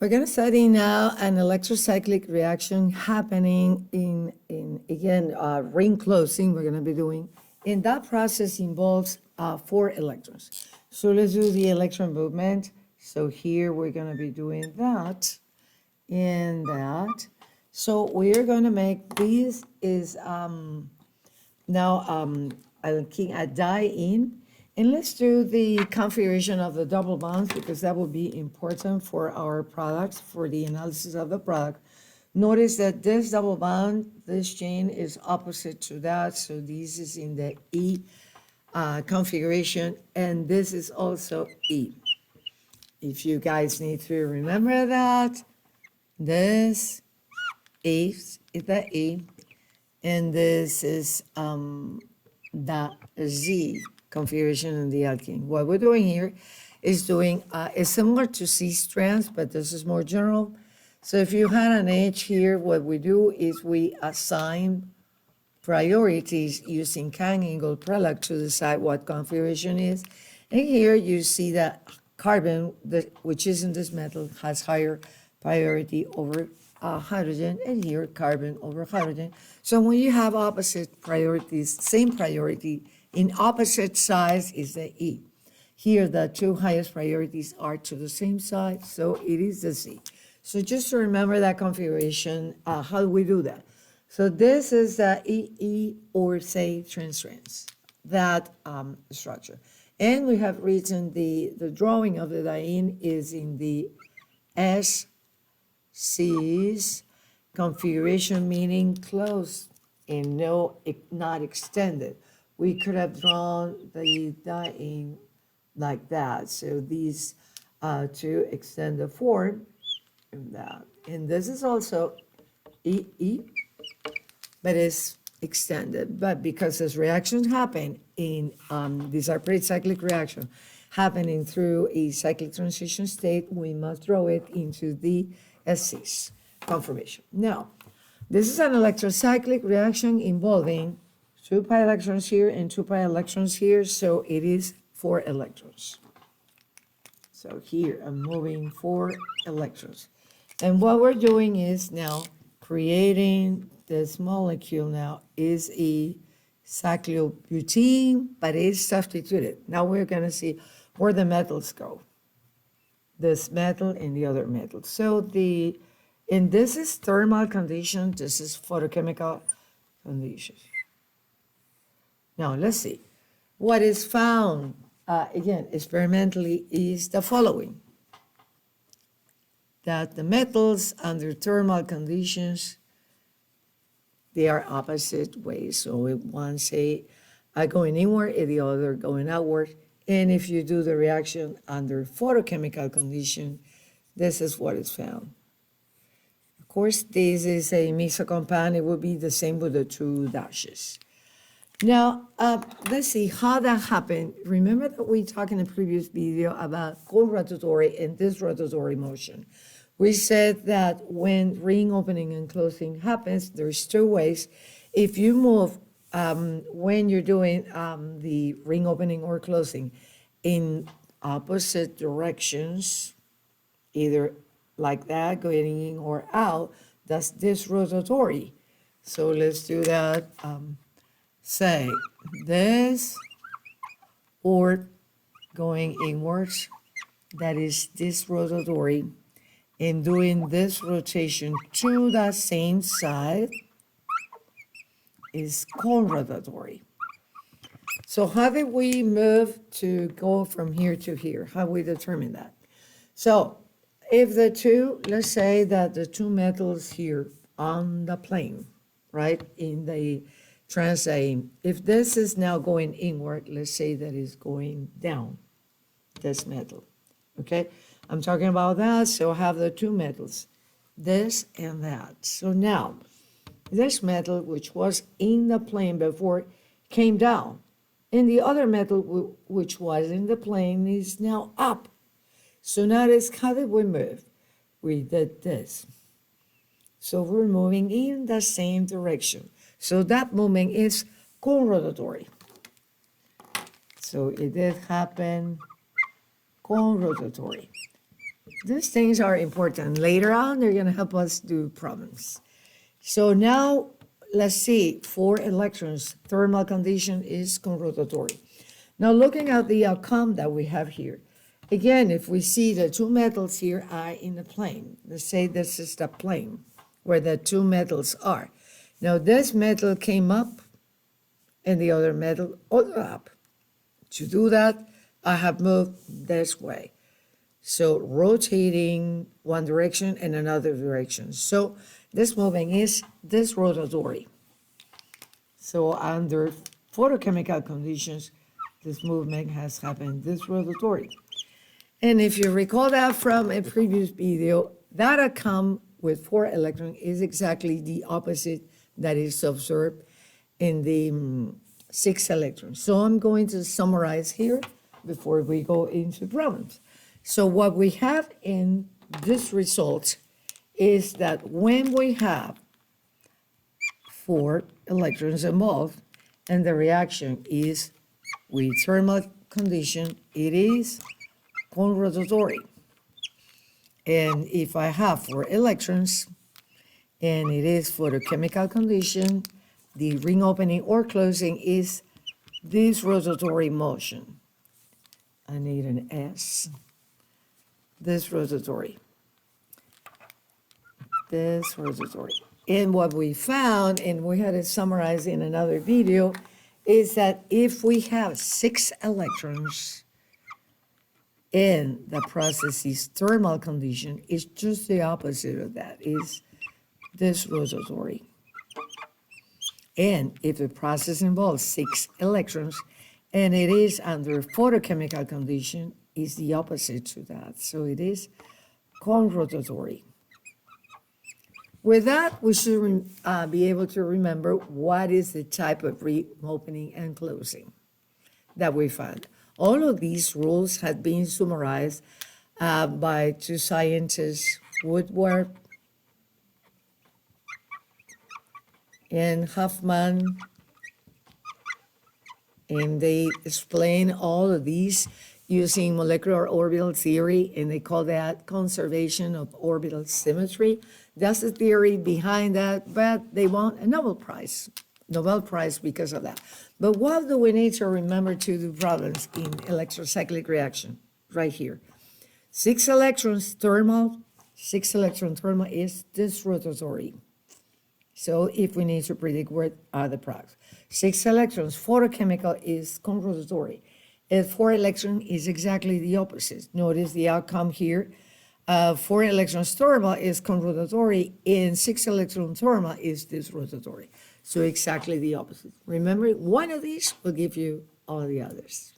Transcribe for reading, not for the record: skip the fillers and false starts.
We're going to study now an electrocyclic reaction happening in again, ring closing we're going to be doing. And that process involves 4 electrons. So let's do the electron movement. So here we're going to be doing that and that. So we're going to make, this is now I'll key a dye in. And let's do the configuration of the double bonds because that will be important for our products, for the analysis of the product. Notice that this double bond, this chain is opposite to that. So this is in the E configuration, and this is also E. If you guys need to remember that, this is the E, and this is the Z configuration in the alkene. What we're doing here is is similar to C strands, but this is more general. So if you had an H here, what we do is we assign priorities using Kang-Ingold product to decide what configuration is. And here you see that carbon, which is in this metal, has higher priority over hydrogen, and here carbon over hydrogen. So when you have opposite priorities, same priority, in opposite sides is the E. Here, the two highest priorities are to the same side, so it is the Z. So just to remember that configuration, how do we do that? So this is the EE or say trans, that structure. And we have written the drawing of the diene is in the SC's configuration, meaning closed and not extended. We could have drawn the diene like that. So these two extend the form and that. And this is also EE, but it's extended. But because this reaction happened in, these are pretty cyclic reaction, happening through a cyclic transition state, we must throw it into the SC's conformation. Now, this is an electrocyclic reaction involving 2 pi electrons here and 2 pi electrons here, so it is 4 electrons. So here I'm moving 4 electrons. And what we're doing is now creating this molecule now is a cyclobutene, but it's substituted. Now we're going to see where the metals go. This metal and the other metal. So and this is thermal condition, this is photochemical conditions. Now, let's see. What is found, again, experimentally, is the following. That the metals under thermal conditions, they are opposite ways. So one say going inward and the other going outward. And if you do the reaction under photochemical condition, this is what is found. Of course, this is a meso compound. It would be the same with the 2 dashes. Now, let's see how that happened. Remember that we talked in the previous video about conrotatory and disrotatory motion. We said that when ring opening and closing happens, there's 2 ways. If you move, when you're doing the ring opening or closing in opposite directions, either like that, going in or out, that's disrotatory. So let's do that. Say this, or going inwards, that is disrotatory, and doing this rotation to the same side is conrotatory. So how did we move to go from here to here? How we determine that? So if the two, let's say that the 2 metals here on the plane, right, in the transdiene, if this is now going inward, let's say that is going down, this metal, okay? I'm talking about that, so I have the 2 metals, this and that. So now, this metal, which was in the plane before, came down, and the other metal, which was in the plane, is now up. So notice, how did we move? We did this. So we're moving in the same direction. So that movement is conrotatory. So it did happen conrotatory. These things are important. Later on, they're going to help us do problems. So now, let's see, for electrons, thermal condition is conrotatory. Now, looking at the outcome that we have here, again, if we see the two metals here are in the plane, let's say this is the plane where the two metals are. Now, this metal came up and the other metal up. To do that, I have moved this way. So rotating one direction and another direction. So this moving is disrotatory. So under photochemical conditions, this movement has happened disrotatory. And if you recall that from a previous video, that outcome with 4 electrons is exactly the opposite that is observed in the 6 electrons. So I'm going to summarize here before we go into problems. So what we have in this result is that when we have 4 electrons involved and the reaction is with thermal condition, it is conrotatory. And if I have 4 electrons and it is photochemical condition, the ring opening or closing is disrotatory motion. I need an S. Disrotatory. And what we found, and we had it summarized in another video, is that if we have 6 electrons in the process's thermal condition, it's just the opposite of that, is disrotatory. And if the process involves 6 electrons and it is under photochemical condition, is the opposite to that. So it is conrotatory. With that, we should be able to remember what is the type of reopening and closing that we found. All of these rules had been summarized by 2 scientists, Woodward and Huffman, and they explain all of these using molecular orbital theory, and they call that conservation of orbital symmetry. That's the theory behind that, but they want a Nobel Prize because of that. But what do we need to remember to do problems in electrocyclic reaction? Right here. 6 electrons thermal, 6 electron thermal is disrotatory. So if we need to predict what are the products. 6 electrons photochemical is conrotatory. And 4 electron is exactly the opposite. Notice the outcome here. 4 electrons thermal is conrotatory, and 6 electron thermal is disrotatory. So exactly the opposite. Remember, one of these will give you all the others.